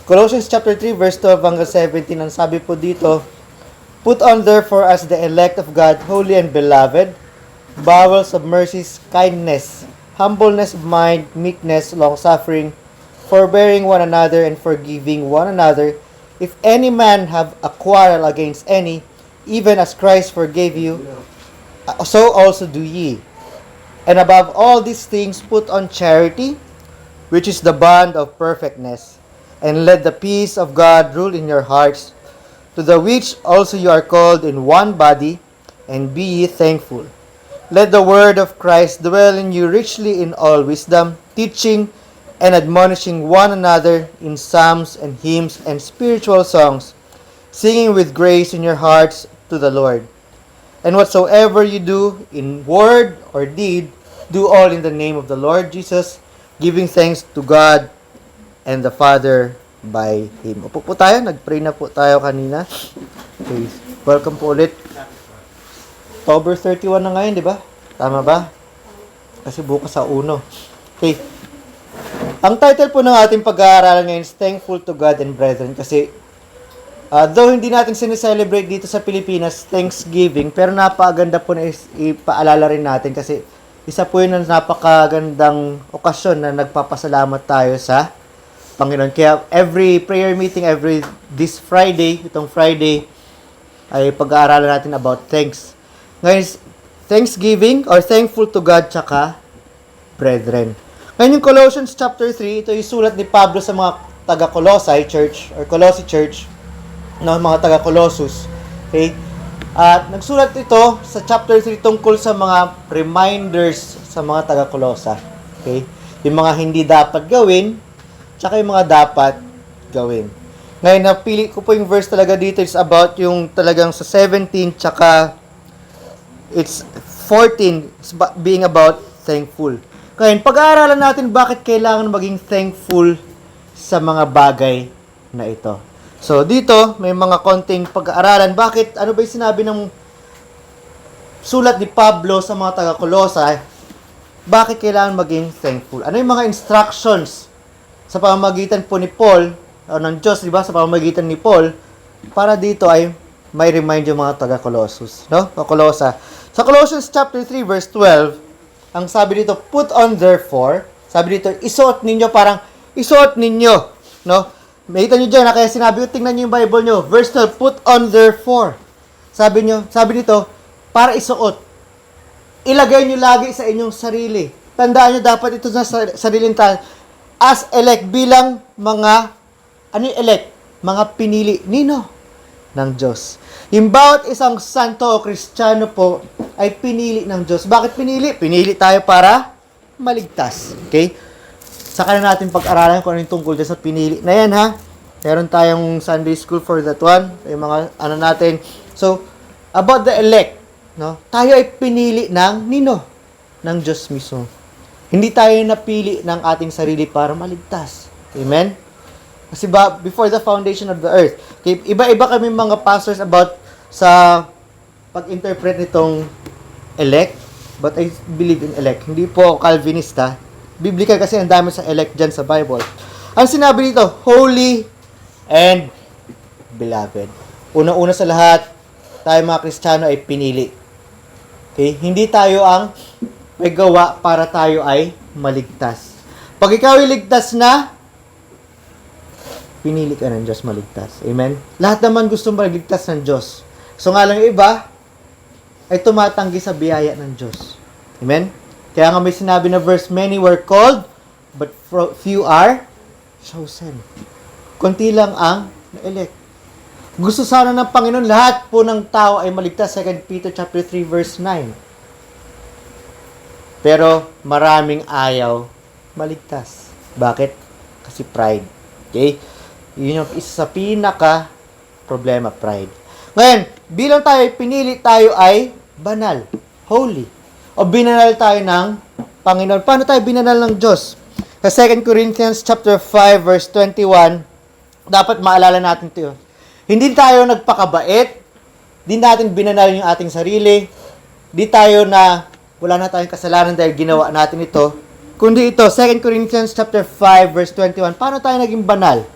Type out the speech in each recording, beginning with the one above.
Colossians chapter 3 verse 12 hanggang 17, ang sabi po dito, "Put on therefore as the elect of God, holy and beloved, bowels of mercies, kindness, humbleness of mind, meekness, long-suffering, forbearing one another and forgiving one another, if any man have a quarrel against any, even as Christ forgave you, so also do ye. And above all these things, put on charity, which is the bond of perfectness. And let the peace of God rule in your hearts, to the which also you are called in one body, and be ye thankful. Let the word of Christ dwell in you richly in all wisdom, teaching and admonishing one another in psalms and hymns and spiritual songs, singing with grace in your hearts to the Lord. And whatsoever you do in word or deed, do all in the name of the Lord Jesus, giving thanks to God and the Father by Him." Upo po tayo. Nag-pray na po tayo kanina. Okay. Welcome po ulit. October 31 na ngayon, di ba? Tama ba? Kasi bukas sa 1. Okay. Ang title po ng ating pag-aaralan ngayon is Thankful to God and Brethren. Kasi though hindi natin sineselebrate dito sa Pilipinas Thanksgiving, pero napakaganda po na ipaalala rin natin kasi isa po yun ang napakagandang okasyon na nagpapasalamat tayo sa Panginoon. Kaya every prayer meeting, this Friday, itong Friday, ay pag-aaralan natin about thanks. Ngayon, Thanksgiving or thankful to God tsaka brethren. Ngayon yung Colossians chapter 3, ito yung sulat ni Pablo sa mga taga-Colossae Church or Colossae Church, no, mga taga-Colossus. Okay? At nagsulat ito sa chapter 3 tungkol sa mga reminders sa mga taga-Colossa. Okay? Yung mga hindi dapat gawin, tsaka yung mga dapat gawin. Ngayon, napili ko po yung verse talaga dito. It's about yung talagang sa 17, tsaka it's 14. It's being about thankful. Ngayon, pag-aaralan natin bakit kailangan maging thankful sa mga bagay na ito. So, dito, may mga konting pag-aaralan. Bakit? Ano ba yung sinabi ng sulat ni Pablo sa mga taga-Colossae? Bakit kailangan maging thankful? Ano yung mga instructions sa pamamagitan po ni Paul, o ng Diyos, di ba? Sa pamamagitan ni Paul, para dito ay may remind yung mga taga-Colossus, no? O Colossae. Sa Colossians chapter 3, verse 12, ang sabi dito, put on therefore, sabi dito, isuot ninyo, parang isuot ninyo, no? Makita nyo dyan, kaya sinabi ko, tingnan nyo yung Bible nyo. Verse 12, put on therefore. Sabi dito, para isuot. Ilagay nyo lagi sa inyong sarili. Tandaan nyo, dapat ito sa sariling tayo. As elect, bilang mga, ano yung elect? Mga pinili. Nino? Ng Diyos. Yung bawat isang santo o Kristiyano po, ay pinili ng Diyos. Bakit pinili? Pinili tayo para maligtas. Okay? Saka na natin pag-aralan kung ano yung tungkol dyan sa pinili na yan, ha? Meron tayong Sunday school for that one. Yung mga, ano natin. So, about the elect, no? Tayo ay pinili ng nino? Ng Diyos mismo. Hindi tayo napili ng ating sarili para maligtas. Amen? Kasi before the foundation of the earth. Okay, iba-iba kami mga pastors about sa pag-interpret nitong elect. But I believe in elect. Hindi po Calvinista. Biblical kasi ang dami sa elect dyan sa Bible. Ang sinabi dito, holy and beloved. Una-una sa lahat, tayo mga Kristiyano ay pinili. Okay? Hindi tayo ang may gawa para tayo ay maligtas. Pag ikaw ay ligtas na, pinili ka ng Diyos maligtas. Amen? Lahat naman gusto maligtas ng Diyos. So nga lang iba, ay tumatanggi sa biyaya ng Diyos. Amen? Kaya nga may sinabi na verse, many were called, but few are chosen. Konti lang ang na-elect. Gusto sana ng Panginoon, lahat po ng tao ay maligtas. 2 Peter chapter 3, verse 9. Pero maraming ayaw maligtas. Bakit? Kasi pride. Okay? Yun yung isa sa pinaka problema, pride. Ngayon, bilang tayo pinili, tayo ay banal, holy. O binanal tayo ng Panginoon. Paano tayo binanal ng Diyos? Sa 2 Corinthians chapter 5 verse 21, dapat maalala natin ito. Hindi tayo nagpakabait, di natin binanal yung ating sarili, di tayo na wala na tayong kasalanan dahil ginawa natin ito. Kundi ito, 2 Corinthians chapter 5 verse 21, paano tayo naging banal?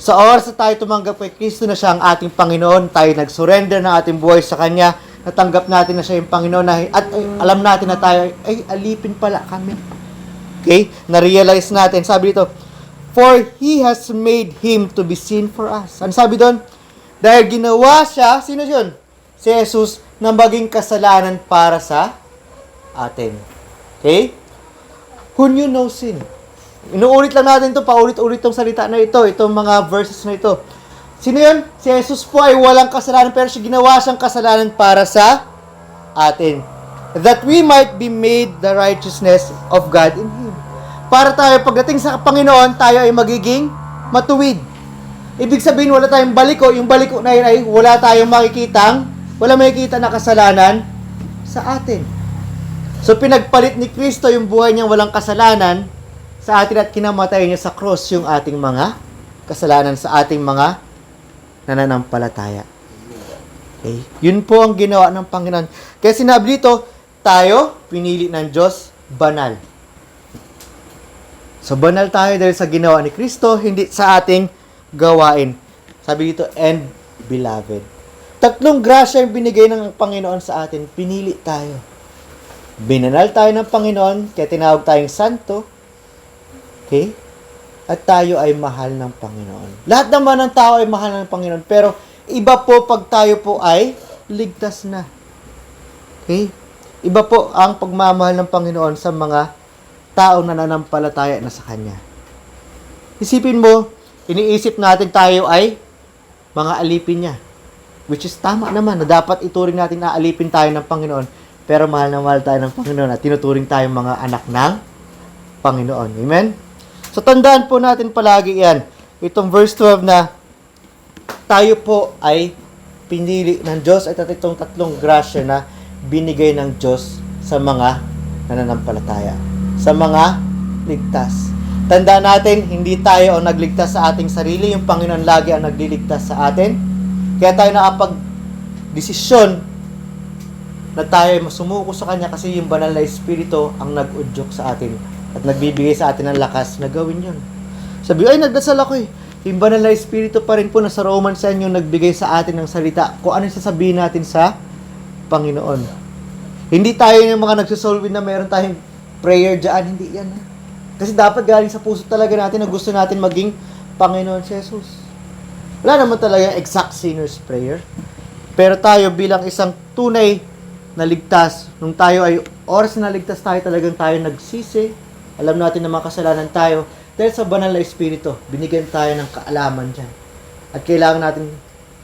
Sa oras na tayo tumanggap kay Kristo na siya ang ating Panginoon, tayo nag-surrender ng ating buhay sa Kanya, natanggap natin na siya yung Panginoon, at alam natin na tayo, ay alipin pala kami. Okay? Na-realize natin. Sabi dito, for He has made Him to be sin for us. Ano sabi doon? Dahil ginawa siya, sino yun? Si Jesus, na maging kasalanan para sa atin. Okay? Who knew no sin? Inuulit lang natin ito, paulit-ulit itong salita na ito, itong mga verses na ito. Sino yun? Si Jesus po ay walang kasalanan, pero siya ginawa siyang kasalanan para sa atin. That we might be made the righteousness of God in Him. Para tayo, pagdating sa Panginoon, tayo ay magiging matuwid. Ibig sabihin, wala tayong baliko. Yung baliko na yun ay wala tayong wala makikita na kasalanan sa atin. So, pinagpalit ni Kristo yung buhay niyang walang kasalanan sa atin at kinamatay niya sa cross yung ating mga kasalanan sa ating mga nananampalataya. Okay? Yun po ang ginawa ng Panginoon. Kaya sinabi dito, tayo, pinili ng Diyos, banal. So, banal tayo dahil sa ginawa ni Kristo, hindi sa ating gawain. Sabi dito, and beloved. Tatlong grasya yung binigay ng Panginoon sa atin. Pinili tayo. Binanal tayo ng Panginoon, kaya tinawag tayong santo. Okay? At tayo ay mahal ng Panginoon. Lahat naman ng tao ay mahal ng Panginoon. Pero iba po pag tayo po ay ligtas na. Okay? Iba po ang pagmamahal ng Panginoon sa mga taong nananampalataya na sa Kanya. Isipin mo, iniisip natin tayo ay mga alipin niya. Which is tama naman na dapat ituring natin na alipin tayo ng Panginoon. Pero mahal na mahal tayo ng Panginoon at tinuturing tayo mga anak ng Panginoon. Amen? So, tandaan po natin palagi yan. Itong verse 12 na tayo po ay pinili ng Diyos at itong tatlong grasya na binigay ng Diyos sa mga nananampalataya. Sa mga ligtas. Tandaan natin, hindi tayo ang nagligtas sa ating sarili. Yung Panginoon lagi ang nagliligtas sa atin. Kaya tayo nakapag-desisyon na tayo ay masumuko sa Kanya kasi yung banal na Espiritu ang nag-udyok sa atin at nagbibigay sa atin ng lakas na gawin yun. Sabi, ay nagdasal ako eh. Yung banal na Espiritu pa rin po na sa Romans 10 yung nagbigay sa atin ng salita kung ano yung sasabihin natin sa Panginoon. Hindi tayo yung mga nagsusolve na meron tayong prayer dyan. Hindi yan. Kasi dapat galing sa puso talaga natin na gusto natin maging Panginoon si Jesus. Wala naman talaga exact sinner's prayer. Pero tayo bilang isang tunay na ligtas, nung tayo ay oras na ligtas tayo, talagang tayo nagsisi, alam natin na mga kasalanan tayo, dahil sa banal na Espiritu, binigyan tayo ng kaalaman dyan. At kailangan natin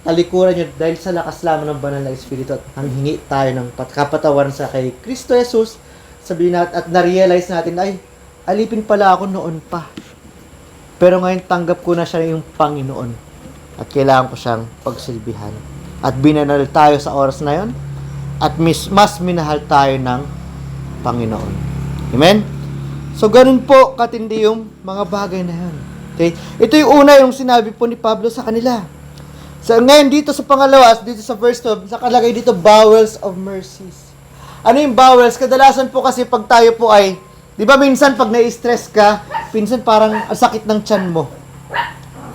talikuran yun dahil sa lakas lamang ng banal na Espiritu at hanghingi tayo ng kapatawaran sa kay Kristo Jesus, sabihin natin at na-realize natin, ay, alipin pala ako noon pa. Pero ngayon tanggap ko na siya yung Panginoon at kailangan ko siyang pagsilbihan. At binanal tayo sa oras na yon at mas minahal tayo ng Panginoon. Amen? So, ganun po katindi yung mga bagay na yun. Okay? Ito yung una yung sinabi po ni Pablo sa kanila. So, ngayon dito sa pangalawa, dito sa verse 12, nakalagay dito, bowels of mercies. Ano yung bowels? Kadalasan po kasi pag tayo po ay, di ba minsan pag na-stress ka, minsan parang ang sakit ng tiyan mo.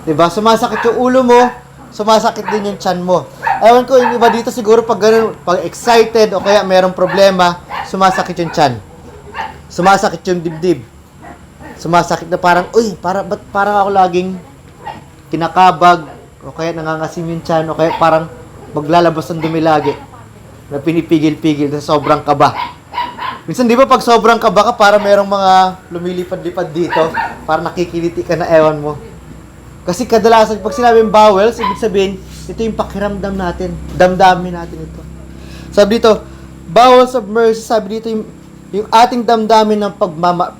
Di ba? Sumasakit yung ulo mo, sumasakit din yung tiyan mo. Ewan ko, yung iba dito siguro pag ganun, pag excited o kaya merong problema, sumasakit yung tiyan. Sumasakit yung dibdib. Sumasakit na parang, ba't parang ako laging kinakabag o kaya nangangasim yung tiyan o kaya parang maglalabas ng dumi lagi na pinipigil-pigil sa sobrang kaba. Minsan di ba pag sobrang kaba ka, para merong mga lumilipad-lipad dito, para nakikiliti ka na ewan mo. Kasi kadalasan, pag sinabing bowels, ibig sabihin, ito yung pakiramdam natin. Damdamin natin ito. Sabi dito, bowels of mercy, sabi dito yung ating damdamin ng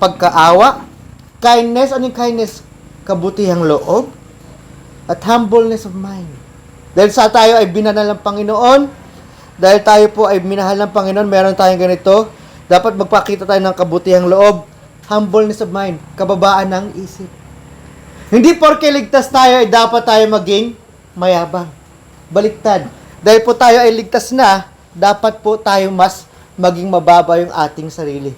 pagkaawa, kindness, ano yung kindness? Kabutihang loob, at humbleness of mind. Dahil sa tayo ay binanal ng Panginoon, dahil tayo po ay minahal ng Panginoon, meron tayong ganito, dapat magpakita tayo ng kabutihang loob, humbleness of mind, kababaan ng isip. Hindi porke ligtas tayo ay dapat tayo maging mayabang. Baliktad. Dahil po tayo ay ligtas na, dapat po tayo mas maging mababa yung ating sarili.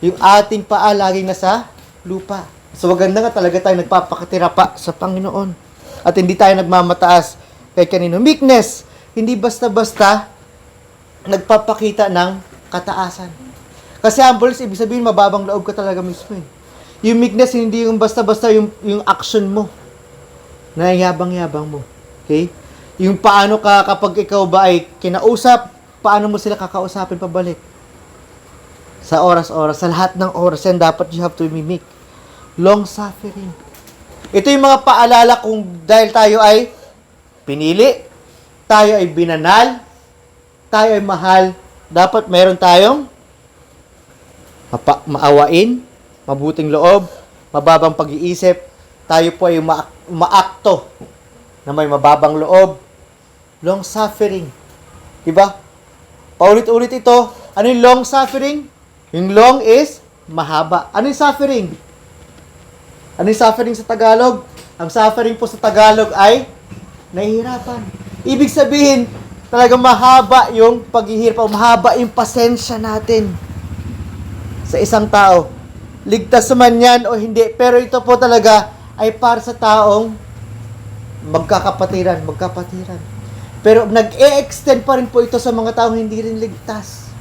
Yung ating paa laging nasa lupa. So maganda nga talaga tayo nagpapakatira pa sa Panginoon. At hindi tayo nagmamataas kay kanino. Meekness, hindi basta-basta nagpapakita ng kataasan. Kasi humbleness, ibig sabihin, mababang loob ka talaga mismo eh. Yung meekness, hindi yung basta-basta yung action mo. Na yabang-yabang mo. Okay? Yung paano ka, kapag ikaw ba ay kinausap, paano mo sila kakausapin pabalik? Sa oras-oras, sa lahat ng oras yan, dapat you have to be meek. Long-suffering. Ito yung mga paalala kung dahil tayo ay pinili, tayo ay binanal, tayo ay mahal, dapat meron tayong maawain, mabuting loob, mababang pag-iisip, tayo po ay maakto na may mababang loob, long suffering. Diba? Paulit-ulit ito. Ano yung long suffering? Yung long is mahaba. Ano yung suffering? Ano yung suffering sa Tagalog? Ang suffering po sa Tagalog ay nahihirapan. Ibig sabihin, talagang mahaba yung paghihirap, mahaba yung pasensya natin sa isang tao. Ligtas man yan o hindi, pero ito po talaga ay para sa taong magkakapatiran. Pero nag-e-extend pa rin po ito sa mga taong hindi rin ligtas.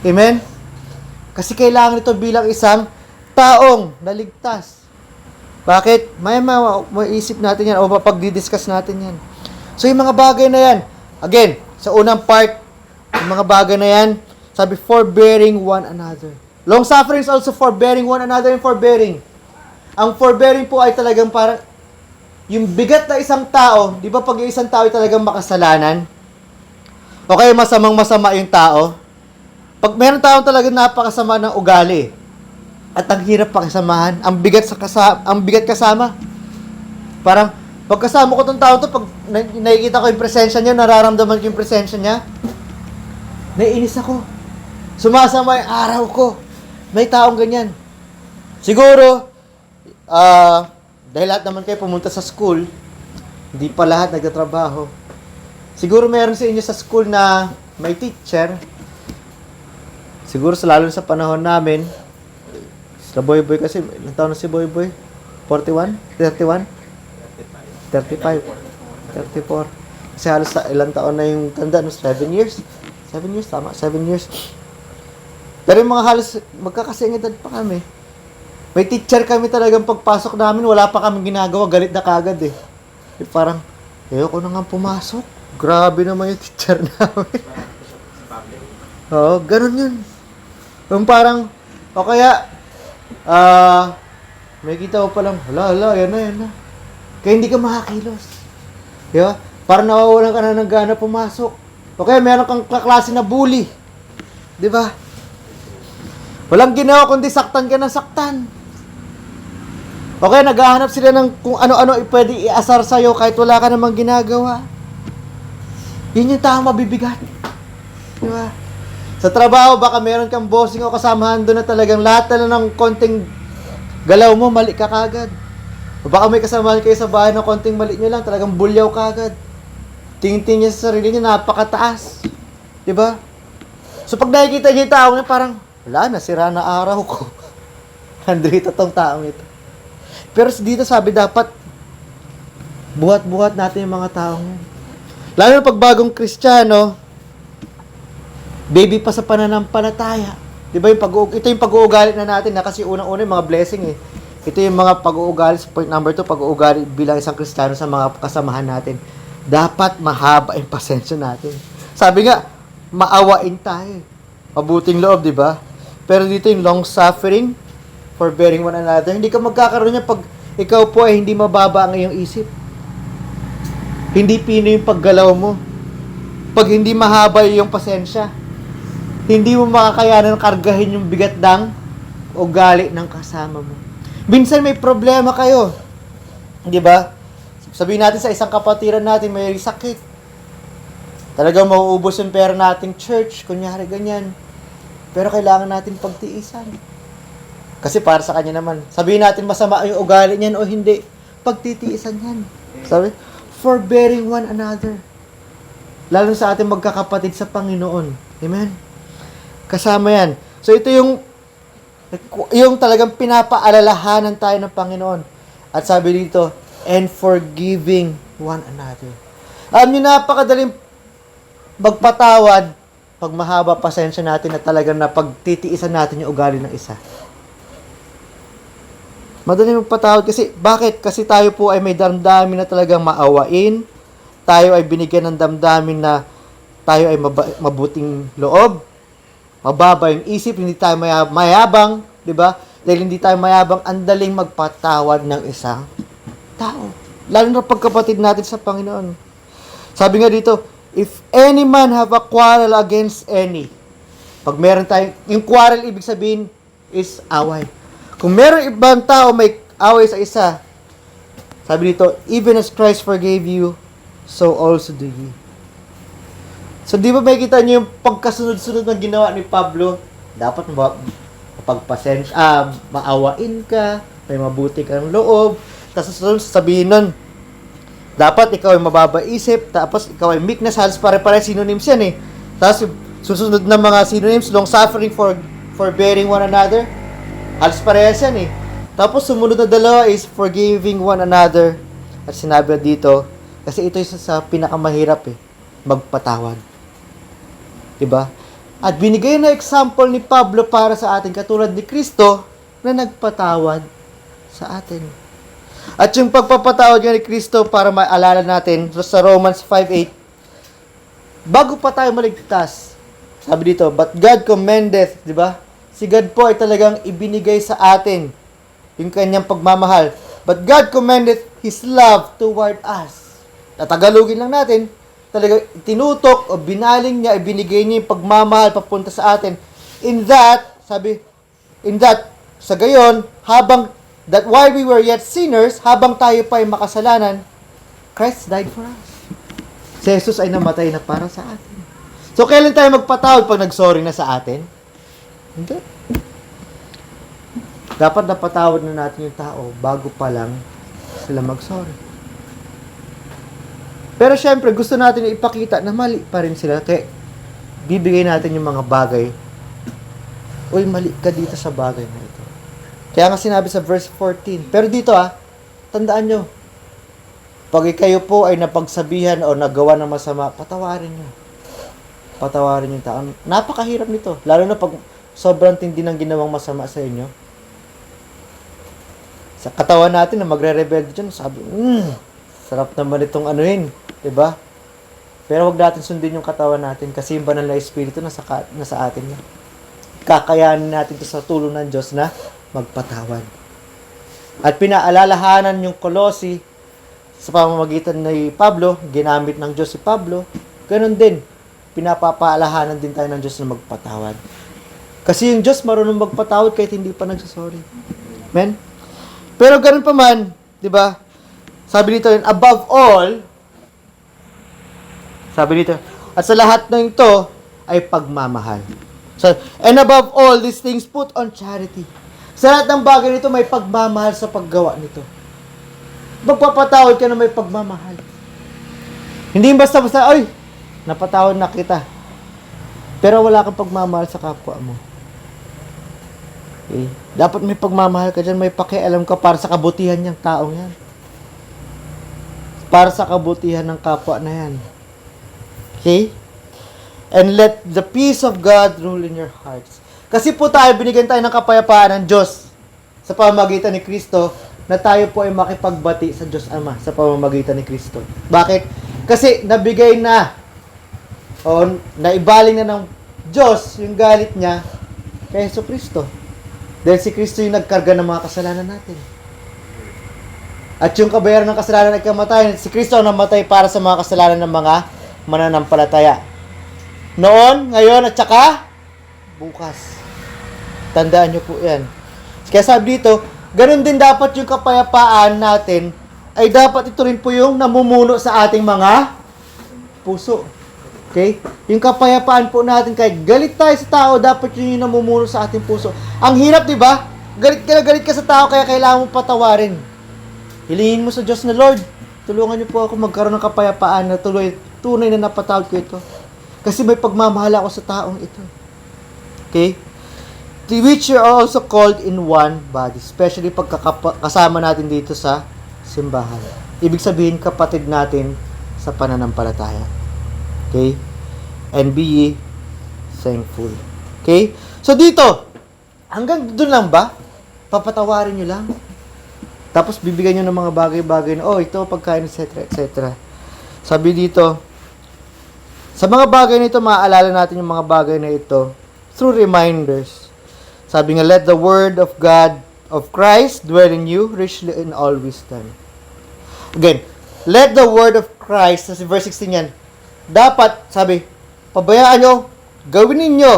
Amen? Kasi kailangan ito bilang isang taong naligtas. Bakit? May maisip natin yan o mapag-discuss natin yan. So yung mga bagay na yan, again, sa unang part, yung mga bagay na yan, sabi, forbearing one another. Long suffering is also forbearing one another and forbearing. Ang forbearing po ay talagang parang, yung bigat na isang tao, di ba pag yung isang tao ay talagang makasalanan, o kaya masamang-masama yung tao, pag meron taong talagang napakasama ng ugali, at ang hirap pakisamahan, ang bigat kasama. Parang, pag kasama ko tong tao to, pag nakikita ko yung presensya niya, nararamdaman ko yung presensya niya, naiinis ako. Sumasama yung araw ko. May taong ganyan. Siguro, dahil lahat naman kayo pumunta sa school, hindi pa lahat nagtatrabaho. Siguro meron sa inyo sa school na may teacher. Siguro lalo sa panahon namin, sa Boy-Boy kasi, ilang taon na si Boy-Boy? 41? 31? 35? 34? Kasi halos ilang taon na yung tanda, 7 years? 7 years, tama, 7 years. Pero yung mga halos, magkakasing edad pa kami. May teacher kami talagang pagpasok namin, wala pa kami ginagawa, galit na kagad eh. Parang, ayoko na nga pumasok. Grabe naman yung teacher namin. Oo, ganun yun. Yung parang, o kaya, may kita ko palang, hala, yan na. Kaya hindi ka makakilos. Diba? Parang nawawalan ka na ng gana pumasok. O kaya meron kang kaklase na bully. Diba? Walang ginawa kundi saktan ka ng saktan. O kaya naghahanap sila ng kung ano-ano pwede iasar sa'yo kahit wala ka namang ginagawa. Yun yung tama mabibigat. Diba? Sa trabaho, baka meron kang bossing o kasamahan doon na talagang lahat na ng konting galaw mo, mali ka kagad. O baka may kasamahan kayo sa bahay na konting mali nyo lang, talagang bulyaw kagad. Tingin-tingin niya sa sarili niya, napakataas. Diba? So pag nakikita niya yung tao niya, parang, wala na, sira na araw ko. Andrito tong taong ito. Pero dito sabi dapat, buhat-buhat natin yung mga taong yan. Lalo na pag bagong Kristiyano, baby pa sa pananampalataya. Diba ito yung pag-uugali na natin na kasi unang-una yung mga blessing eh. Ito yung mga pag-uugali, point number 2, pag-uugali bilang isang Kristiyano sa mga kasamahan natin. Dapat mahaba yung pasensya natin. Sabi nga, maawain tayo. Mabuting loob, di ba? Pero dito yung long suffering, forbearing one another. Hindi ka magkakaroon niya pag ikaw po ay hindi mababa ang iyong isip. Hindi pino yung paggalaw mo. Pag hindi mahaba yung pasensya, hindi mo makakayanan kargahin yung bigat ng ugali ng kasama mo. Minsan may problema kayo. Di ba? Sabihin natin sa isang kapatiran natin may sakit. Talagang mauubos yung pera nating church, kunyari ganyan. Pero kailangan natin pagtiisan. Kasi para sa kanya naman, sabihin natin masama yung ugali niyan o hindi, pagtitiisan yan. Sabi, forbearing one another. Lalo sa ating magkakapatid sa Panginoon. Amen? Kasama yan. So ito yung talagang pinapaalalahanan tayo ng Panginoon. At sabi dito, and forgiving one another. Alam niyo, napakadaling magpatawad pag mahaba pasensya natin na talagang napagtitiisan natin yung ugali ng isa. Madali magpatawad kasi, bakit? Kasi tayo po ay may damdamin na talagang maawain. Tayo ay binigyan ng damdamin na tayo ay mabuting loob. Mababa yung isip, hindi tayo mayabang, di ba? Dahil hindi tayo mayabang, ang daling magpatawad ng isang tao. Lalo na pagkapatid natin sa Panginoon. Sabi nga dito, if any man have a quarrel against any, pag meron tayo, yung quarrel ibig sabihin is away. Kung meron ibang tao may away sa isa, sabi dito, even as Christ forgave you, so also do ye. So, di ba makikita niyo yung pagkasunod-sunod ng ginawa ni Pablo? Dapat maawain ka, may mabuti kang loob, tapos sabihin nun, dapat ikaw ay mababa isip, tapos ikaw ay meekness, halos pare-pare synonyms yan eh. Tapos, susunod na mga synonyms, long suffering, forbearing one another, halos parehas yan eh. Tapos, sumunod na dalawa is forgiving one another. At sinabi dito, kasi ito yung sa pinakamahirap eh, magpatawad. Diba? At binigay na example ni Pablo para sa atin, katulad ni Kristo na nagpatawad sa atin. At yung pagpapatawad niya ni Kristo para maalala natin sa Romans 5:8, bago pa tayo maligtas, sabi dito, but God commendeth, di ba? Si God po ay talagang ibinigay sa atin yung kanyang pagmamahal. But God commendeth His love toward us. Tatagalugin lang natin, talagang tinutok o binaling niya, ibinigay niya yung pagmamahal papunta sa atin. Sa gayon, that while we were yet sinners, habang tayo pa ay makasalanan, Christ died for us. Si Jesus ay namatay na para sa atin. So, kailan tayo magpatawad pag nag-sorry na sa atin? Hindi. Dapat napatawad na natin yung tao bago pa lang sila mag-sorry. Pero syempre, gusto natin ipakita na mali pa rin sila. Kaya, bibigay natin yung mga bagay. Uy, mali ka dito sa bagay na ito. Kaya nga sinabi sa verse 14. Pero dito tandaan nyo, pag kayo po ay napagsabihan o nagawa ng masama, patawarin nyo. Patawarin yung tao. Napakahirap nito. Lalo na pag sobrang tindi ng ginawang masama sa inyo. Sa katawan natin na magre-rebelde dyan, sabi, sarap naman itong anuhin. Diba? Pero wag natin sundin yung katawan natin kasi yung banal na espiritu nasa atin na. Kakayanin natin ito sa tulong ng Diyos na magpatawad. At pinaalalahanan yung Colossi sa pamamagitan ni Pablo, ginamit ng Diyos si Pablo, ganun din. Pinapapaalahanan din tayo ng Diyos na magpatawad. Kasi yung Diyos marunong magpatawad kahit hindi pa nagsasorry. Amen? Pero ganun pa man, di ba? Sabi dito, above all, sabi dito, at sa lahat ng ito ay pagmamahal. So, and above all these things, put on charity. Sa lahat ng bagay nito, may pagmamahal sa paggawa nito. Magpapatawad ka na may pagmamahal. Hindi basta-basta, ay, napatawad na kita. Pero wala kang pagmamahal sa kapwa mo. Okay? Dapat may pagmamahal ka dyan, may pakialam ka para sa kabutihan niyang taong yan. Para sa kabutihan ng kapwa na yan. Okay? And let the peace of God rule in your hearts. Kasi po binigyan tayo ng kapayapaan ng Diyos sa pamamagitan ni Kristo na tayo po ay makipagbati sa Diyos Ama sa pamamagitan ni Kristo. Bakit? Kasi nabigay na o naibaling na ng Diyos yung galit niya kay Hesus Kristo. Dahil si Kristo yung nagkarga ng mga kasalanan natin. At yung kabayaran ng kasalanan ay kamatayan. Si Kristo ang namatay para sa mga kasalanan ng mga mananampalataya. Noon, ngayon, at saka bukas. Tandaan nyo po yan. Kaya sabi dito, ganun din dapat yung kapayapaan natin ay dapat ito rin po yung namumuno sa ating mga puso. Okay? Yung kapayapaan po natin, kahit galit tayo sa tao, dapat yun yung namumuno sa ating puso. Ang hirap, di ba? Galit ka sa tao, kaya kailangan mo patawarin. Hilingin mo sa Diyos na, Lord, tulungan niyo po ako magkaroon ng kapayapaan na tunay na napatawad ko ito. Kasi may pagmamahal ako sa taong ito. Okay? To which you are also called in one body. Especially pag kasama natin dito sa simbahan. Ibig sabihin, kapatid natin sa pananampalataya. Okay? And be ye thankful. Okay? So dito, hanggang doon lang ba? Papatawarin nyo lang? Tapos bibigyan nyo ng mga bagay-bagay na, ito, pagkain, etc., etc. Sabi dito, sa mga bagay na ito, maaalala natin yung mga bagay na ito through reminders. Sabi nga, let the word of God, of Christ, dwell in you, richly in all wisdom. Again, let the word of Christ, sa verse 16 yan, dapat, sabi, pabayaan nyo, gawin ninyo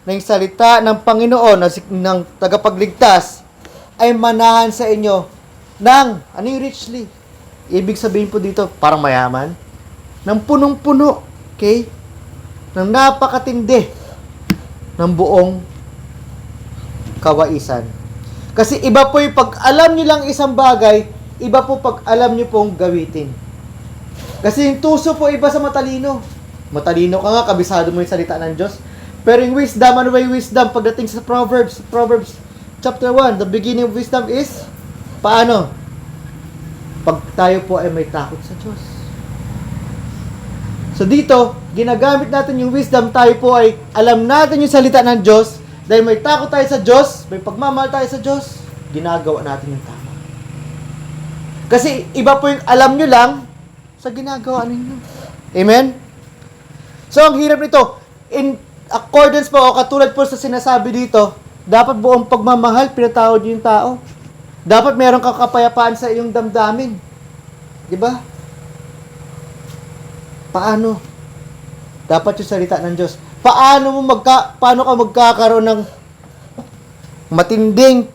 na yung salita ng Panginoon, ng tagapagligtas, ay manahan sa inyo ng, ano yung richly? Ibig sabihin po dito, parang mayaman, ng punong-puno, okay? Ng napakatindi ng buong kawaisan. Kasi iba po yung pag alam nyo lang isang bagay, iba po pag alam nyo pong gawitin. Kasi yung tuso po iba sa matalino. Matalino ka nga, kabisado mo yung salita ng Diyos. Pero yung wisdom, ano ba yung wisdom? Pagdating sa Proverbs chapter 1, the beginning of wisdom is, paano? Pag tayo po ay may takot sa Diyos. So dito, ginagamit natin yung wisdom, tayo po ay alam natin yung salita ng Diyos, dahil may takot tayo sa Diyos, may pagmamahal tayo sa Diyos, ginagawa natin yung tama. Kasi iba po yung alam nyo lang sa ginagawa ninyo. Amen? So ang hirap nito, in accordance po, o katulad po sa sinasabi dito, dapat buong pagmamahal, pinatawad nyo yung tao. Dapat meron kang kapayapaan sa iyong damdamin. Di ba? Paano? Dapat yung salita ng Diyos. Paano ka magkakaroon ng matinding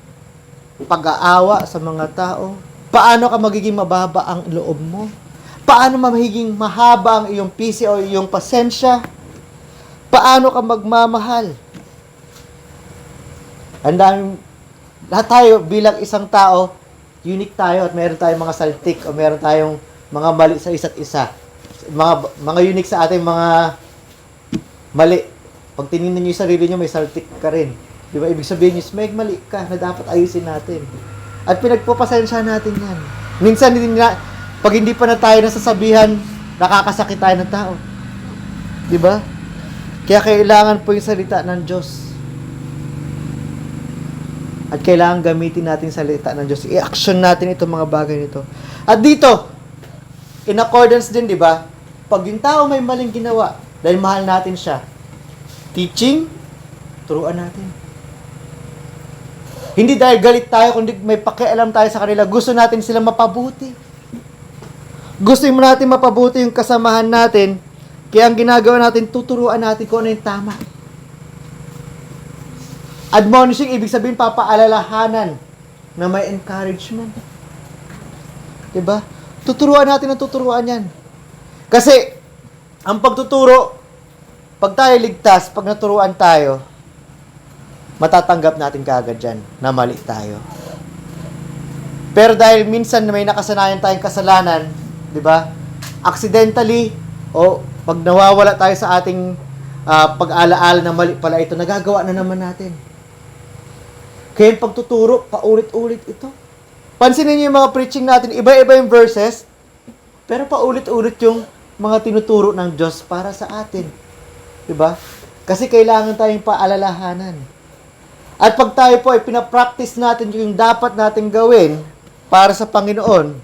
pag-aawa sa mga tao? Paano ka magiging mababa ang loob mo? Paano magiging mahaba ang iyong pisi o iyong pasensya? Paano ka magmamahal? Ang daming, lahat tayo bilang isang tao, unique tayo at meron tayong mga saltik o meron tayong mga mali sa isa't isa. Mga unique sa ating mga mali. Pag tinignan niyo yung sarili niyo, may saltik ka rin. Di ba? Ibig sabihin niyo, may mali ka na dapat ayusin natin. At pinagpapasensya natin yan. Minsan, pag hindi pa na tayo nasasabihan, nakakasakit tayo ng tao. Di ba? Kaya kailangan po yung salita ng Diyos. At kailangan gamitin natin yung salita ng Diyos. I-action natin itong mga bagay nito. At dito, in accordance din, di ba? Pag yung tao may maling ginawa, dahil mahal natin siya, teaching, turuan natin. Hindi dahil galit tayo, kundi may pakialam tayo sa kanila. Gusto natin sila mapabuti. Gusto natin mapabuti yung kasamahan natin. Kaya ang ginagawa natin, tuturuan natin kung ano yung tama. Admonishing, ibig sabihin, papaalalahanan na may encouragement. Diba? Tuturuan natin ang tuturuan yan. Kasi, ang pagtuturo, pag tayo ligtas, pag naturuan tayo, matatanggap natin kaagad dyan na mali tayo. Pero dahil minsan may nakasanayan tayong kasalanan, di ba? Accidentally, o pag nawawala tayo sa ating pag-alaala na mali pala ito, nagagawa na naman natin. Kaya yung pagtuturo, paulit-ulit ito. Pansinin niyo yung mga preaching natin, iba-iba yung verses, pero paulit-ulit yung mga tinuturo ng Diyos para sa atin. Diba? Kasi kailangan tayong paalalahanan. At pag tayo po ay pinapractice natin yung dapat natin gawin para sa Panginoon,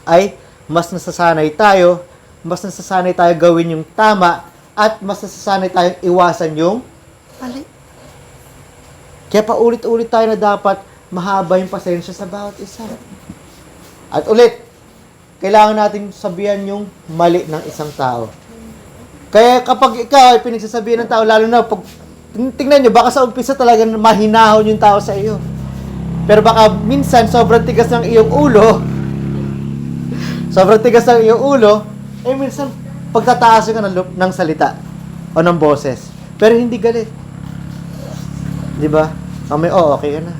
ay mas nasasanay tayo gawin yung tama, at mas nasasanay tayong iwasan yung mali. Kaya paulit-ulit tayo na dapat mahaba yung pasensya sa bawat isa. At ulit, kailangan natin sabihan yung mali ng isang tao. Kaya kapag ikaw ay pinagsasabihan ng tao, lalo na pag tingnan nyo, baka sa umpisa talaga mahinahon yung tao sa iyo. Pero baka minsan sobrang tigas ng iyong ulo, minsan pagtataas ka ng salita o ng boses. Pero hindi galit. Di ba? Okay ka na.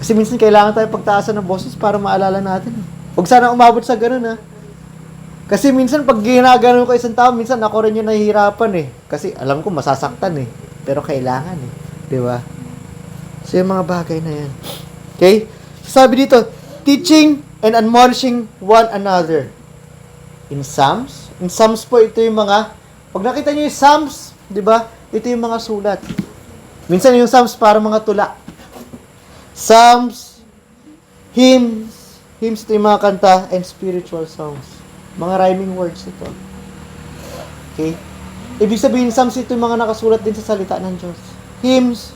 Kasi minsan kailangan tayo pagtaasan ng boses para maalala natin. Huwag sana umabot sa ganun, ha. Kasi minsan pag ginaganon ko isang tao, minsan ako rin yung nahihirapan, Kasi alam ko masasaktan, Pero kailangan, Di ba? So yung mga bagay na yan. Okay? Sabi dito, teaching and admonishing one another. In Psalms po, ito yung mga, pag nakita nyo yung Psalms, di ba? Ito yung mga sulat. Minsan yung Psalms para mga tula. Psalms, hymns ito yung mga kanta, and spiritual songs. Mga rhyming words ito. Okay? Ibig sabihin, Psalms ito yung mga nakasulat din sa salita ng Diyos. Hymns.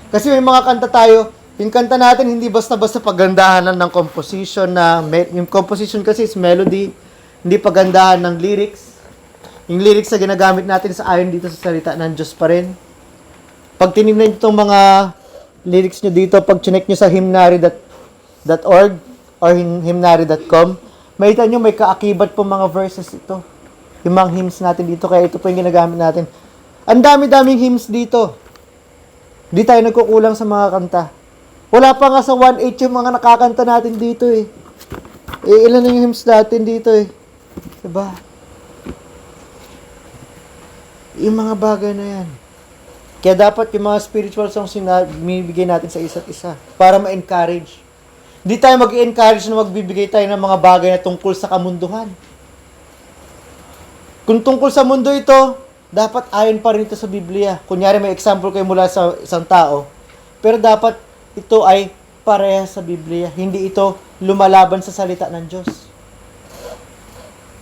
Kasi may mga kanta tayo, yung kanta natin, hindi basta-basta pagandahan ng composition na, yung composition kasi is melody, hindi pagandahan ng lyrics. Yung lyrics na ginagamit natin sa ayon dito sa salita ng Diyos pa rin. Pag tinignan nyo itong mga lyrics nyo dito, pag chinek nyo sa hymnary.org or hymnary.com, makita nyo may kaakibat po mga verses ito. Yung mga hymns natin dito, kaya ito po yung ginagamit natin. Ang dami-daming hymns dito. Hindi tayo nagkukulang sa mga kanta. Wala pa nga sa 1.8 yung mga nakakanta natin dito eh. Ilan na yung hymns natin dito eh. Diba? Yung mga bagay na yan. Kaya dapat yung mga spiritual songs yung binibigay natin sa isa't isa para ma-encourage. Hindi tayo mag-encourage na magbibigay tayo ng mga bagay na tungkol sa kamunduhan. Kung tungkol sa mundo ito, dapat ayon pa rin ito sa Biblia. Kunyari may example kayo mula sa isang tao, pero dapat ito ay pareha sa Biblia. Hindi ito lumalaban sa salita ng Diyos.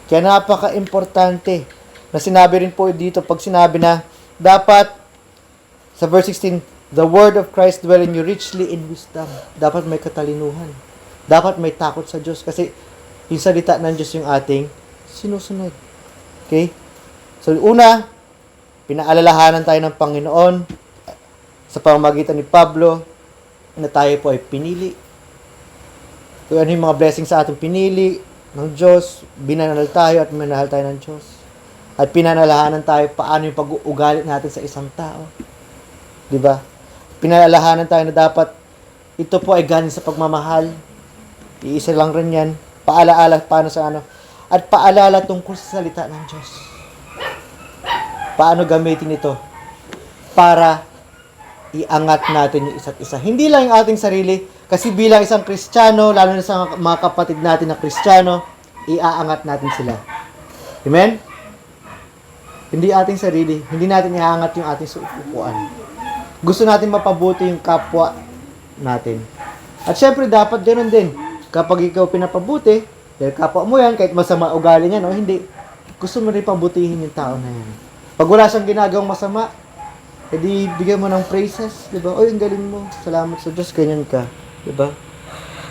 Kaya napaka-importante na sinabi rin po dito pag sinabi na dapat sa verse 16, the word of Christ dwell in you richly in wisdom. Dapat may katalinuhan. Dapat may takot sa Diyos kasi yung salita ng Diyos yung ating sinusunod. Okay? So, una, pinaalalahanan tayo ng Panginoon sa pamamagitan ni Pablo na tayo po ay pinili. Kung ano yung mga blessings sa ating pinili ng Diyos, binanal tayo at minahal tayo ng Diyos. At pinaalalahanan tayo paano yung pag-uugali natin sa isang tao. Diba? Pinaalalahanan tayo na dapat ito po ay galing sa pagmamahal. Iisa lang rin yan. Paalaala paano sa ano. At paalala tungkol sa salita ng Diyos. Paano gamitin ito? Para iangat natin yung isa't isa. Hindi lang yung ating sarili, kasi bilang isang Kristiyano, lalo na sa mga kapatid natin na Kristiyano, iaangat natin sila. Amen? Hindi ating sarili, hindi natin iaangat yung ating upuan. Gusto natin mapabuti yung kapwa natin. At syempre, dapat ganoon din. Kapag ikaw pinapabuti, dahil kapwa mo yan, kahit masama ugali niya, no? Hindi. Gusto mo rin pabutihin yung tao na yan. Pag wala siyang ginagawang masama, edi bigyan mo ng praises, di ba? Oy, ang galing mo. Salamat sa Diyos, ganyan ka. Di ba?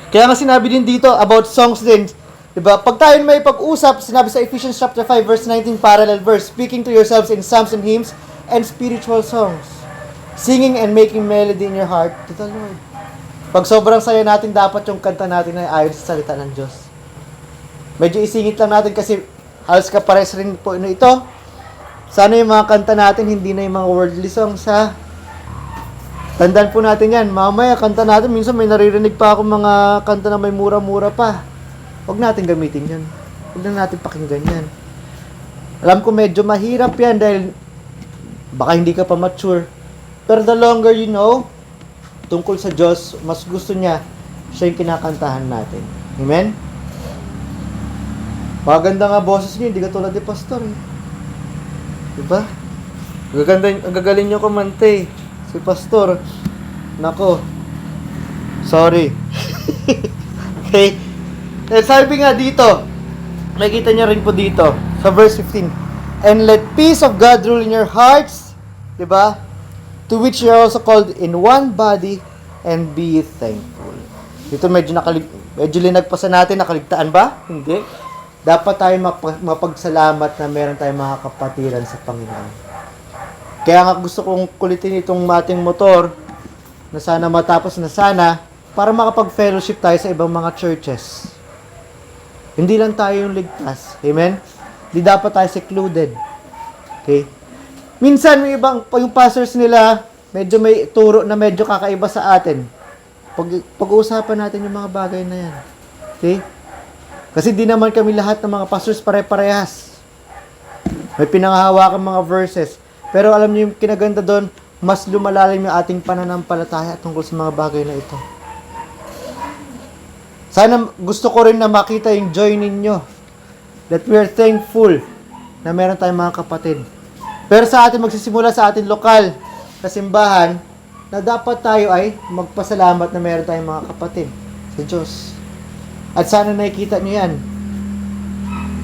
Kaya nga sinabi din dito about songs din. Di ba? Pag tayo may pag-usap, sinabi sa Ephesians chapter 5 verse 19 parallel verse, speaking to yourselves in psalms and hymns and spiritual songs, singing and making melody in your heart to the Lord. Pag sobrang saya natin, dapat yung kanta natin ay ayon sa salita ng Diyos. Medyo isingit lang natin kasi halos kapares rin po ito. Sana yung mga kanta natin, hindi na yung mga worldly songs, ha? Tandaan po natin yan. Mamaya, kanta natin, minsan may naririnig pa ako mga kanta na may mura-mura pa. Huwag natin gamitin yan. Huwag na natin pakinggan yan. Alam ko medyo mahirap yan dahil baka hindi ka pa mature. Pero the longer you know, tungkol sa Diyos, mas gusto niya, siya yung kinakantahan natin. Amen? Maganda nga boses niyo, hindi ka tulad ni Pastor, eh. Diba? Ang gagaling nyo kumante. Si Pastor. Nako. Sorry. Okay. Eh, sabi nga dito, makikita nyo rin po dito, sa verse 15. And let peace of God rule in your hearts. Diba? To which you are also called in one body, and be thankful. Dito medyo linag pa sa natin, nakaligtaan ba? Hindi. Dapat tayo mapagsalamat na meron tayong mga kapatiran sa Panginoon. Kaya nga gusto kong kulitin itong ating motor na sana matapos na sana para makapag-fellowship tayo sa ibang mga churches. Hindi lang tayo yung ligtas. Amen? Hindi dapat tayo secluded. Okay? Minsan, may ibang, yung pastors nila, medyo may turo na medyo kakaiba sa atin. Pag-uusapan natin yung mga bagay na yan. Okay? Kasi di naman kami lahat ng mga pastors pare-parehas. May pinangahawakan mga verses. Pero alam niyo yung kinaganda doon, mas lumalalim yung ating pananampalataya tungkol sa mga bagay na ito. Sana gusto ko rin na makita yung joy ninyo. That we are thankful na meron tayong mga kapatid. Pero sa atin, magsisimula sa atin lokal na simbahan, na dapat tayo ay magpasalamat na meron tayong mga kapatid sa Diyos. At sana nakikita nyo yan.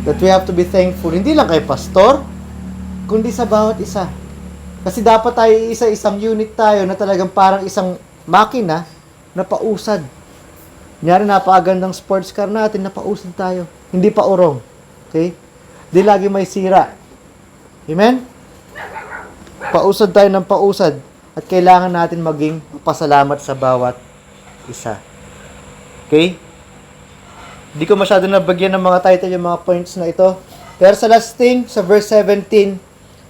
That we have to be thankful. Hindi lang kay pastor, kundi sa bawat isa. Kasi dapat tayo isang unit tayo na talagang parang isang makina na pausad. Kunyari, napakagandang sports car natin, napausad tayo. Hindi pa urong. Okay? Di lagi may sira. Amen? Pausad tayo ng pausad. At kailangan natin maging pasalamat sa bawat isa. Okay? Di ko masyado nabagyan ng mga title yung mga points na ito. Pero sa last thing, sa verse 17,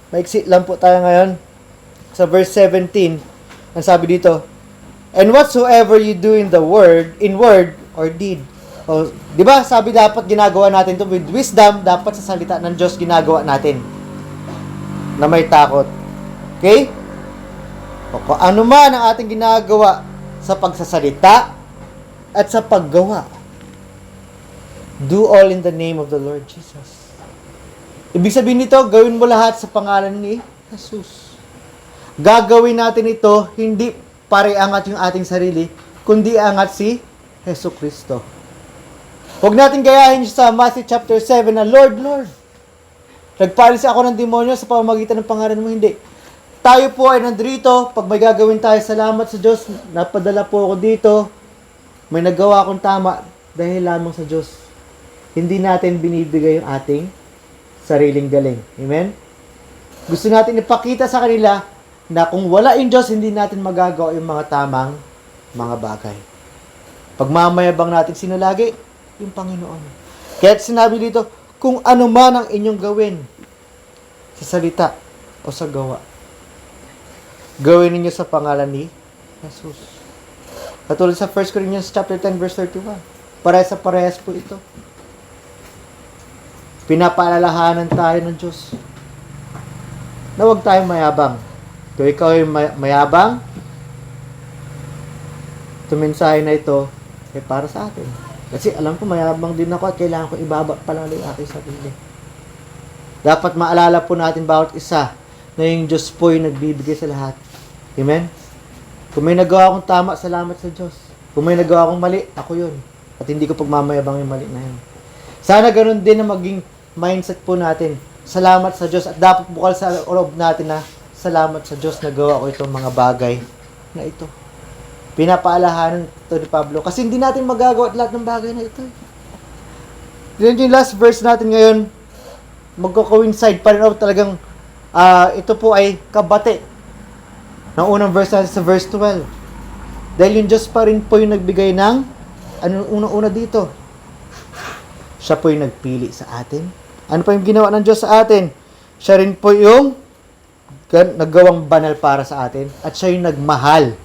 maiksi lang po tayo ngayon. Sa verse 17, ang sabi dito, and whatsoever you do in word or deed. O, di ba, sabi dapat ginagawa natin to with wisdom, dapat sa salita ng Diyos ginagawa natin. Na may takot. Okay? O kung ano man ang ating ginagawa sa pagsasalita at sa paggawa, do all in the name of the Lord Jesus. Ibig sabihin nito, gawin mo lahat sa pangalan ni Jesus. Gagawin natin ito, hindi para iangat yung ating sarili, kundi angat si Hesus Kristo. Huwag natin gayahin sa Matthew chapter 7 na, Lord, Lord, nagpalis ako ng demonyo sa pamamagitan ng pangalan mo. Hindi. Tayo po ay nandito, pag may gagawin tayo, salamat sa Diyos, napadala po ako dito, may nagawa akong tama, dahil lamang sa Diyos. Hindi natin binibigay yung ating sariling galing. Amen? Gusto natin ipakita sa kanila na kung wala yung Diyos, hindi natin magagawa yung mga tamang mga bagay. Pagmamayabang natin sino lagi? Yung Panginoon. Kaya sinabi dito, kung ano man ang inyong gawin sa salita o sa gawa, gawin ninyo sa pangalan ni Jesus. Katulad sa 1 Corinthians chapter 10 verse 31. Parehas sa parehas po ito. Pinapaalalahanan tayo ng Diyos na huwag tayong mayabang. Kung ikaw ay mayabang, tumensahe na ito ay para sa atin. Kasi alam ko mayabang din ako at kailangan ko ibaba pa lang yung aking sarili. Dapat maalala po natin bawat isa na yung Diyos po yung nagbibigay sa lahat. Amen? Kung may nagawa akong tama, salamat sa Diyos. Kung may nagawa akong mali, ako yun. At hindi ko pagmamayabang yung mali na yun. Sana ganun din na maging mindset po natin. Salamat sa Diyos. At dapat bukal sa loob natin na salamat sa Diyos na gawa ko itong mga bagay na ito. Pinapaalahanan ito ni Pablo. Kasi hindi natin magagawa lahat ng bagay na ito. Yan yung last verse natin ngayon. Magko-coincide pa rin talagang ito po ay kabate ng unang verse natin sa verse 12. Dahil yung Diyos pa rin po yung nagbigay ng unang-una dito. Siya po yung nagpili sa atin. Ano pa yung ginawa ng Diyos sa atin? Siya rin po yung naggawang banal para sa atin. At siya yung nagmahal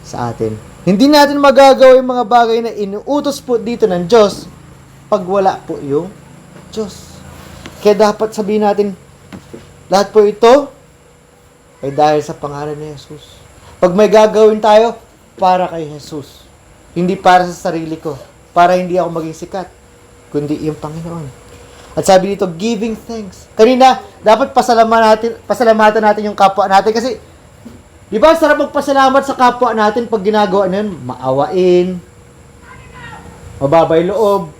sa atin. Hindi natin magagawa yung mga bagay na inuutos po dito ng Diyos pag wala po yung Diyos. Kaya dapat sabihin natin, lahat po ito ay dahil sa pangalan ni Jesus. Pag may gagawin tayo, para kay Jesus. Hindi para sa sarili ko. Para hindi ako maging sikat. Kundi yung Panginoon. At sabi dito, giving thanks. Kanina, dapat pasalamatan natin yung kapwa natin. Kasi, di ba, sarap magpasalamat sa kapwa natin pag ginagawa na yun, maawain, mababay loob,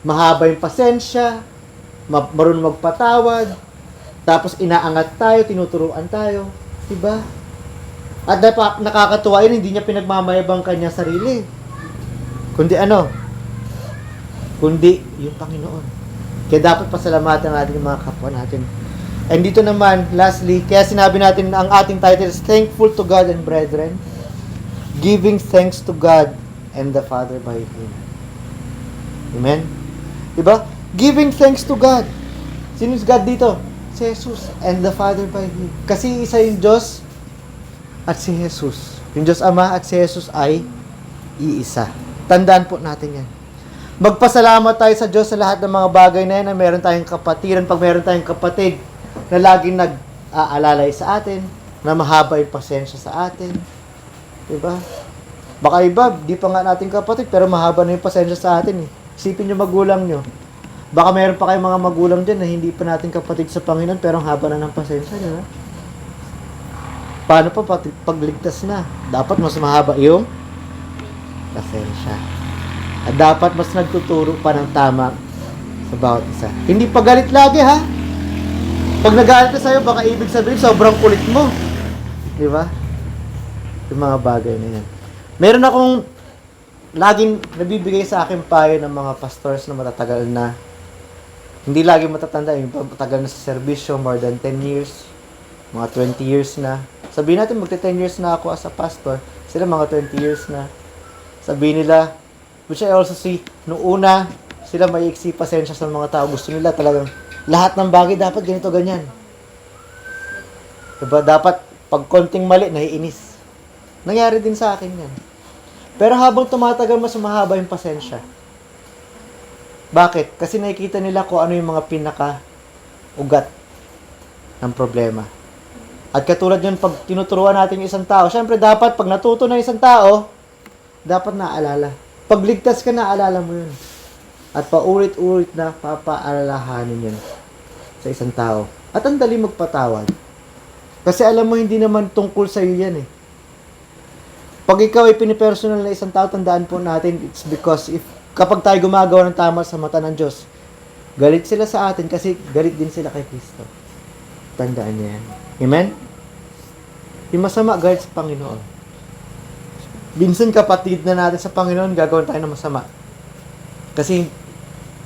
mahaba yung pasensya, marunong magpatawad, tapos inaangat tayo, tinuturuan tayo. Diba? At nakakatuwa yun, hindi niya pinagmamayabang kanya sarili. Kundi ano? Kundi yung Panginoon. Kaya dapat pasalamatan natin yung mga kapwa natin. And dito naman, lastly, kaya sinabi natin ang ating title is Thankful to God and Brethren, Giving Thanks to God and the Father by Him. Amen? Diba? Giving thanks to God. Sino si God dito? Si Jesus and the Father by Him. Kasi isa yung Diyos at si Jesus. Yung Diyos Ama at si Jesus ay iisa. Tandaan po natin yan. Magpasalamat tayo sa Diyos sa lahat ng mga bagay na yan na meron tayong kapatiran. Pag meron tayong kapatid na laging nag-aalalay sa atin, na mahaba yung pasensya sa atin. Diba? Baka iba, di pa nga natin kapatid, pero mahaba na yung pasensya sa atin eh. Isipin nyo magulang nyo. Baka meron pa kayong mga magulang dyan na hindi pa natin kapatid sa Panginoon, pero ang haba na ng pasensya nyo. Paano pa pagligtas na? Dapat mas mahaba yung pasensya. At dapat mas nagtuturo pa ng tama sa bawat isa. Hindi pa galit lagi ha. Pag nagalit na sa'yo, baka ibig sabihin sobrang kulit mo. Di ba? Yung mga bagay na yan. Meron akong laging nabibigay sa akin payo ng mga pastors na matatagal na. Hindi lagi matatanda, yung matagal na sa serbisyo, more than 10 years, mga 20 years na. Sabihin natin, magte-10 years na ako as a pastor, sila mga 20 years na. Sabihin nila, which I also see, noong una, sila may iksi pasensya sa mga tao. Gusto nila talagang lahat ng bagay dapat ganito, ganyan. Diba? Dapat, pag konting mali, naiinis. Nangyari din sa akin yan. Pero habang tumatagal, mas mahaba yung pasensya. Bakit? Kasi nakikita nila kung ano yung mga pinaka-ugat ng problema. At katulad yun, pag tinuturuan natin yung isang tao, syempre dapat, pag natuto na isang tao, dapat naalala. Pag ligtas ka, naalala mo yun. At paulit-ulit na papaalalahanin yun sa isang tao. At ang dali magpatawad. Kasi alam mo, hindi naman tungkol sa iyo yan eh. Pag ikaw ay pinipersonal na isang tao, tandaan po natin, it's because kapag tayo gumagawa ng tama sa mata ng Diyos, galit sila sa atin kasi galit din sila kay Kristo. Tandaan niya yan. Amen? Yung masama, galit sa Panginoon. Minsan kapatid na natin sa Panginoon, gagawin tayo ng masama. Kasi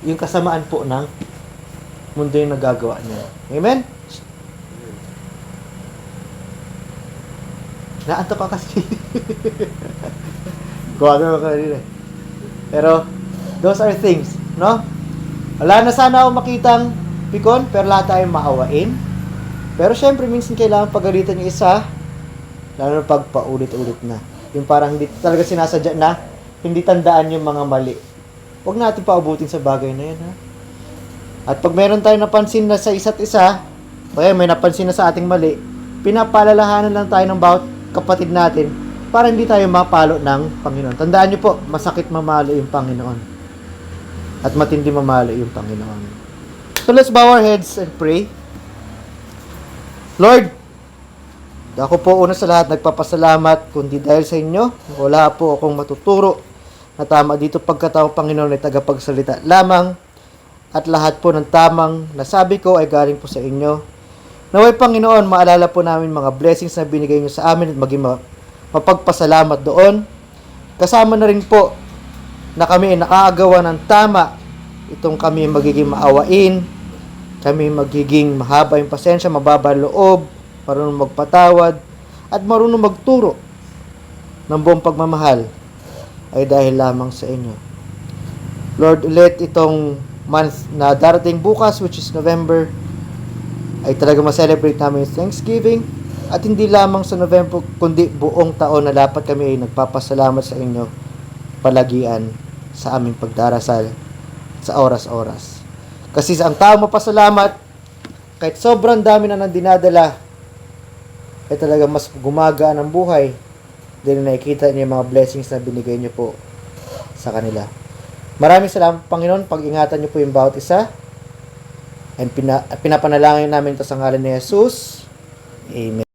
yung kasamaan po ng mundo yung nagagawa niya. Amen? Naanto ka kasi. Guwaga ka rin eh. Pero, those are things, no? Wala na sana ako makitang pikon, pero lahat tayo maawain. Pero syempre, minsan kailangan pagalitan yung isa, lalo na pag paulit-ulit na. Yung parang hindi talaga sinasadya na, hindi tandaan yung mga mali. Huwag natin paubutin sa bagay na yan, ha? At pag meron tayong napansin na sa isa't isa, okay, may napansin na sa ating mali, pinapalalahanan lang tayo ng bawat kapatid natin para hindi tayo mapalo ng Panginoon. Tandaan niyo po, masakit mamalo yung Panginoon. At matindi mamalo yung Panginoon. So let's bow our heads and pray. Lord, ako po una sa lahat nagpapasalamat, kundi dahil sa inyo, wala po akong matuturo na tama dito pagkatao Panginoon ay tagapagsalita lamang at lahat po ng tamang nasabi ko ay galing po sa inyo. Naway Panginoon, maalala po namin mga blessings na binigay niyo sa amin at maging mapagpasalamat doon. Kasama na rin po na kami ay nakakagawa ng tama. Itong kami magiging maawain, kami magiging mahaba yung pasensya, mababa loob, marunong magpatawad, at marunong magturo ng buong pagmamahal ay dahil lamang sa inyo. Lord, let itong month na darating bukas, which is November, ay talaga ma-celebrate namin yung Thanksgiving at hindi lamang sa November kundi buong taon na dapat kami ay nagpapasalamat sa inyo palagian sa aming pagdarasal sa oras-oras. Kasi sa ang tao mapasalamat, kahit sobrang dami na nang dinadala, ay talaga mas gumagaan ang buhay dahil nakikita niyo yung mga blessings na binigay niyo po sa kanila. Maraming salamat Panginoon, pag-ingatan niyo po yung bawat isa. And pinapanalangin namin ito sa ngalan ni Jesus. Amen.